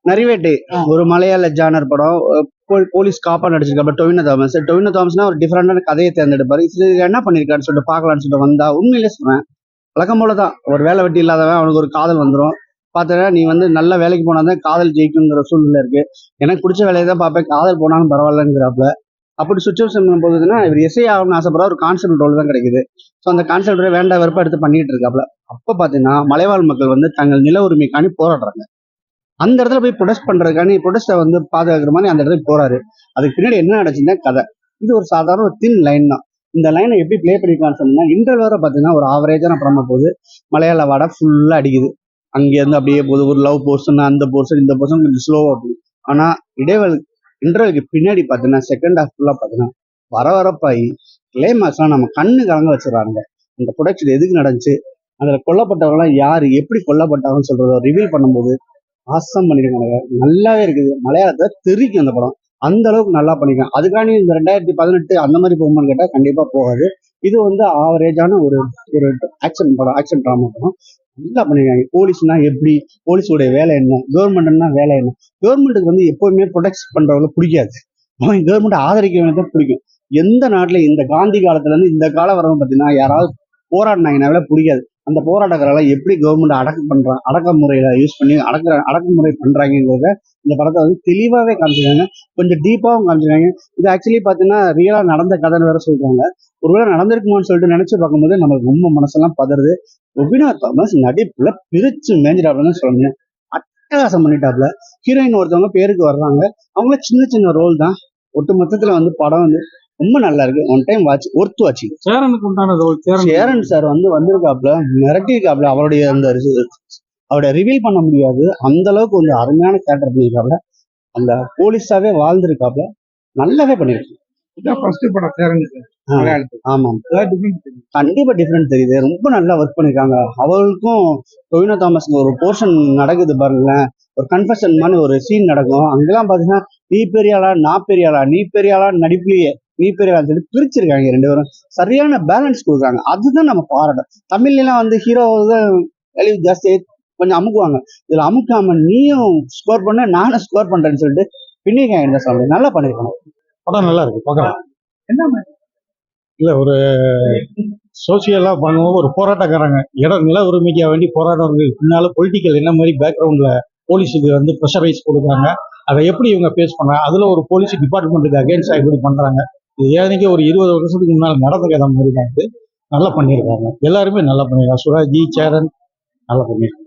நரிவேட்டை ஒரு மலையாள ஜானர் படம். போலீஸ் காப்பா நடிச்சிருக்காரு டொவினோ தாமஸ்னா ஒரு டிஃபரெண்டான கதையை தேர்ந்தெடுப்பாரு. இது என்ன பண்ணிருக்காருன்னு சொல்லிட்டு பாக்கலாம்னு சொல்லிட்டு வந்தா உண்மையிலே சொல்றேன், வழக்கம் போலதான் ஒரு வேலை வெட்டி இல்லாதவன் அவனுக்கு ஒரு காதல் வந்துடும். பார்த்தா நீ நல்ல வேலைக்கு போனாதான் காதல் ஜெயிக்குங்கிற சூழ்நிலை இருக்கு. எனக்கு பிடிச்ச வேலையை தான் பார்ப்பேன், காதல் போனாலும் பரவாயில்லங்கிறாப்புல. அப்படி சுச்சுவேஷன் போகுதுன்னா இவர் எஸ்ஐ ஆகணும்னு ஆசைப்படுற ஒரு கான்செப்ட் ரோல் தான் கிடைக்குது. ஸோ அந்த கான்செப்ட் வேண்டாம் வெறுப்பா எடுத்து பண்ணிட்டு இருக்காப்புல. அப்ப பாத்தீங்கன்னா மலைவாழ் மக்கள் தங்கள் நில உரிமைக்காண்டி போராடுறாங்க. அந்த இடத்துல போய் ப்ரொடெஸ்ட் பண்றதுக்காண்டி ப்ரொடெஸ்ட்டை பாதுகாக்கிற மாதிரி அந்த இடத்துக்கு போறாரு. அதுக்கு பின்னாடி என்ன நடந்துச்சுன்னா கதை. இது ஒரு சாதாரண ஒரு தின் லைன் தான். இந்த லைனை எப்படி பிளே பண்ணிருக்கான்னு சொன்னா இன்டர்வல் வர பாத்தீங்கன்னா ஒரு ஆவரேஜான படமா போகுது. மலையாள வாடை ஃபுல்லா அடிக்குது. அங்கேருந்து அப்படியே போகுது. ஒரு லவ் போர்ஷன், அந்த போர்ஷன், இந்த போர்ஷன் கொஞ்சம் ஸ்லோவா போகுது. ஆனா இன்டர்வலுக்கு பின்னாடி பாத்தீங்கன்னா செகண்ட் ஹாஃப் ஃபுல்லா பாத்தீங்கன்னா வரவரப்பாயி கிளைமாக்ஸ்லாம் நம்ம கண்ணு கலங்க வச்சிடறாங்க. இந்த ப்ரொடக்ஷன் எதுக்கு நடந்துச்சு, அதுல கொல்லப்பட்டவங்கலாம் யாரு, எப்படி கொல்லப்பட்டாங்கன்னு சொல்றத ரிவீல் பண்ணும்போது ஆசம் பண்ணிருக்காங்க. நல்லாவே இருக்குது. மலையாளத்தை தெரிக்கும் அந்த படம். அந்த அளவுக்கு நல்லா பண்ணிருக்காங்க. அதுக்காண்டி இந்த 2018 அந்த மாதிரி போகுமான்னு கேட்டா கண்டிப்பா போகாது. இது ஆவரேஜான ஒரு ஒரு ஆக்ஷன் படம், ஆக்ஷன் டிராமா படம். நல்லா பண்ணிருக்காங்க. போலீஸ்னா எப்படி, போலீஸோடைய வேலை என்ன, கவர்மெண்ட்னா வேலை என்ன. கவர்மெண்ட்டுக்கு எப்பவுமே ப்ரொடெக்ட் பண்றவங்களை பிடிக்காது. அவன் கவர்மெண்ட் ஆதரிக்க வேண்டியதான் பிடிக்கும். எந்த நாட்டுல இந்த காந்தி காலத்துல இருந்து இந்த காலம் வரவும் பார்த்தீங்கன்னா யாராவது போராடினாங்கனாவே பிடிக்காது. அந்த போராட்டக்காரர்களை எப்படி கவர்மெண்ட் அடக்குமுறையில யூஸ் பண்ணி அடக்குமுறை பண்றாங்கிறத இந்த படத்தை தெளிவாவே காமிச்சிருக்காங்க. கொஞ்சம் டீப்பாவும் காமிச்சிருக்காங்க. இது ஆக்சுவலி பாத்தீங்கன்னா ரியலா நடந்த கதைன்னு வேற சொல்றாங்க. ஒருவேளை நடந்திருக்குமான்னு சொல்லிட்டு நினைச்சு பார்க்கும்போது நமக்கு ரொம்ப மனசெல்லாம் பதறுது. டொவினோ தாமஸ் நடிப்புல பிரிச்சு மேஞ்சிடாப்லன்னு சொல்லணும். அட்டகாசம் பண்ணிட்டாப்ல. ஹீரோயின் ஒருத்தவங்க பேருக்கு வர்றாங்க. அவங்கள சின்ன சின்ன ரோல் தான். ஒட்டு மொத்தத்துல படம் ரொம்ப நல்லா இருக்கு. ஒன் டைம் ஒர்த் வாட்சிங். சேரனுக்கு உண்டான ரோல். சேரன் சார் வந்திருக்காப்ல, மிரட்டிருக்காப்ல. அவருடைய ரிவீல் பண்ண முடியாது, அந்த அளவுக்கு அருமையான கேரக்டர் பண்ணிருக்காப்ல. அந்த போலீஸாவே வாழ்ந்திருக்காப்ல. நல்லாவே பண்ணிருக்கு. ஆமாம், கண்டிப்பா டிஃபரெண்ட் தெரியுது. ரொம்ப நல்லா ஒர்க் பண்ணிருக்காங்க. அவளுக்கும் டொவினோ தாமஸ்க்கு ஒரு போர்ஷன் நடக்குது பாருங்களேன். ஒரு கன்ஃபெஷன் மாதிரி ஒரு சீன் நடக்கும். அங்கெல்லாம் பாத்தீங்கன்னா நீ பெரியாளா நான் பெரியாளா, நீ பெரியாளா நடிப்புலயே நீ பெரியாளான்னு சொல்லி பிரிச்சிருக்காங்க. ரெண்டு பேரும் சரியான பேலன்ஸ் கொடுக்குறாங்க. அதுதான் நம்ம பாராட்டும். தமிழ்லாம் ஹீரோ வேல்யூ ஜாஸ்தி கொஞ்சம் அமுக்குவாங்க. இதுல அமுக்காம நீயும் ஸ்கோர் பண்ண நானும் ஸ்கோர் பண்றேன்னு சொல்லிட்டு பின்னிருக்காங்க. என்ன சொல்றது, நல்லா பண்ணிருக்காங்க. படம் நல்லா இருக்கு, பார்க்கலாம். என்ன இல்ல, ஒரு சோசியலா பண்ணுவோம். ஒரு போராட்டக்காரங்க நில உரிமைக்காக வேண்டி போராடுறவங்களுக்கு பின்னால பொலிட்டிக்கல் என்ன மாதிரி பேக்ரவுண்ட்ல போலீஸுக்கு ப்ரெஷரைஸ் கொடுக்குறாங்க, அதை எப்படி இவங்க பேஸ் பண்றாங்க, அதுல ஒரு போலீஸ் டிபார்ட்மெண்ட்டுக்கு அகேன்ஸ்டா எப்படி பண்றாங்க. இது ஏனைக்கு ஒரு 20 வருஷத்துக்கு முன்னால் நடந்த கதை மாதிரி தான். இது நல்லா பண்ணியிருக்காங்க. எல்லாருமே நல்லா பண்ணிருக்காங்க. சுராஜி, சேரன் நல்லா பண்ணிருக்காங்க.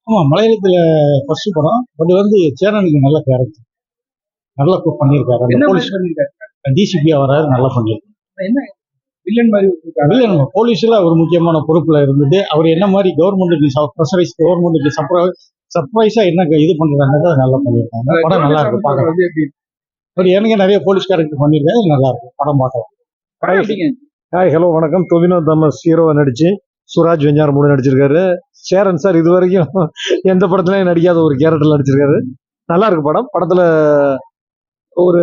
ஆமா, மலையாளத்துல ஃபர்ஸ்ட் படம். பட் சேரனுக்கு நல்ல கேரக்டர், நல்லா பண்ணியிருக்காரு. டிசிபியா வராது, நல்லா பண்ணியிருக்காரு. போலீஸ்ல ஒரு முக்கியமான பொறுப்புல இருந்துட்டு அவர் என்ன மாதிரி கவர்மெண்ட்டுக்கு சர்ப்ரைஸா என்ன இது பண்றாங்க நல்லா பண்ணியிருக்காங்க. படம் நல்லா இருக்கு, பார்க்கலாம். பட் எனக்கு நிறைய போலீஸ் கேரக்டர் பண்ணியிருக்காரு, நல்லா இருக்கு. படம் பார்க்கலாம். ஹாய், ஹலோ, வணக்கம். டொவினோ தாமஸ் ஹீரோவை நடிச்சு சுராஜ் வெஞ்ஞாரமூடு நடிச்சிருக்காரு. சேரன் சார் இது வரைக்கும் எந்த படத்துலயும் நடிக்காத ஒரு கேரக்டர்ல நடிச்சிருக்காரு. நல்லா இருக்கு படம். படத்துல ஒரு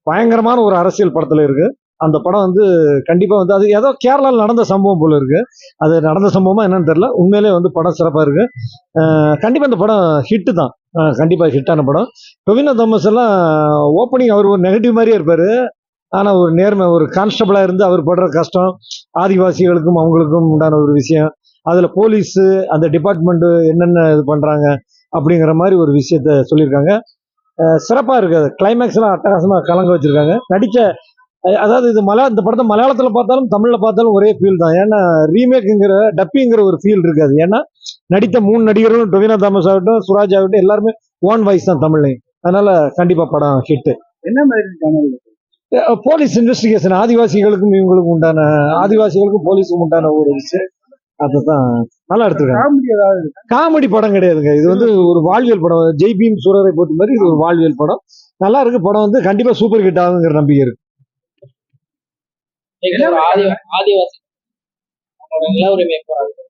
பயங்கரமான ஒரு அரசியல் படத்துல இருக்கு. அந்த படம் கண்டிப்பா அது ஏதோ கேரளாவில் நடந்த சம்பவம் போல இருக்கு. அது நடந்த சம்பவமா என்னன்னு தெரியல. உண்மையிலே படம் சிறப்பா இருக்கு. கண்டிப்பா இந்த படம் ஹிட்டு தான். கண்டிப்பா ஹிட்டான படம். டொவினோ தாமஸ் எல்லாம் ஓப்பனிங் அவர் ஒரு நெகட்டிவ் மாதிரியே இருப்பாரு. ஆனா ஒரு நேர்மை, ஒரு கான்ஸ்டபிளா இருந்து அவர் படுற கஷ்டம், ஆதிவாசிகளுக்கும் அவங்களுக்கும் உண்டான ஒரு விஷயம், அதுல போலீஸ் அந்த டிபார்ட்மெண்ட் என்னென்ன இது பண்றாங்க அப்படிங்கிற மாதிரி ஒரு விஷயத்த சொல்லியிருக்காங்க. சிறப்பா இருக்கு. கிளைமேக்ஸ் எல்லாம் அட்டகாசமா கலங்க வச்சிருக்காங்க. நடிச்ச அதாவது இந்த படத்தை மலையாளத்துல பார்த்தாலும் தமிழ்ல பார்த்தாலும் ஒரே ஃபீல் தான். ஏன்னா ரீமேக்குங்கிற டப்பிங்கிற ஒரு ஃபீல் இருக்காது. ஏன்னா நடித்த 3 நடிகர்களும் டொவினோ தாமஸ் ஆகட்டும், சுராஜ் ஆகட்டும், எல்லாருமே ஓன் வாய்ஸ் தான் தமிழ்லையும். அதனால கண்டிப்பா படம் ஹிட். என்ன மாதிரி போலீஸ் இன்வெஸ்டிகேஷன், ஆதிவாசிகளுக்கும் இவங்களுக்கும் உண்டான, ஆதிவாசிகளுக்கும் போலீஸுக்கும் உண்டான ஒரு விஷயம். அதுதான் நல்லா எடுத்துருக்காங்க. காமெடி படம் கிடையாதுங்க. இது ஒரு வாழ்வியல் படம். ஜெய்பீம் சூரரை பொறுத்த மாதிரி இது ஒரு வாழ்வியல் படம். நல்லா இருக்கு. படம் கண்டிப்பா சூப்பர் ஹிட் ஆகுங்கிற நம்பிக்கை இருக்கு. ஆதிவாசி நில உரிமை போராட்டம்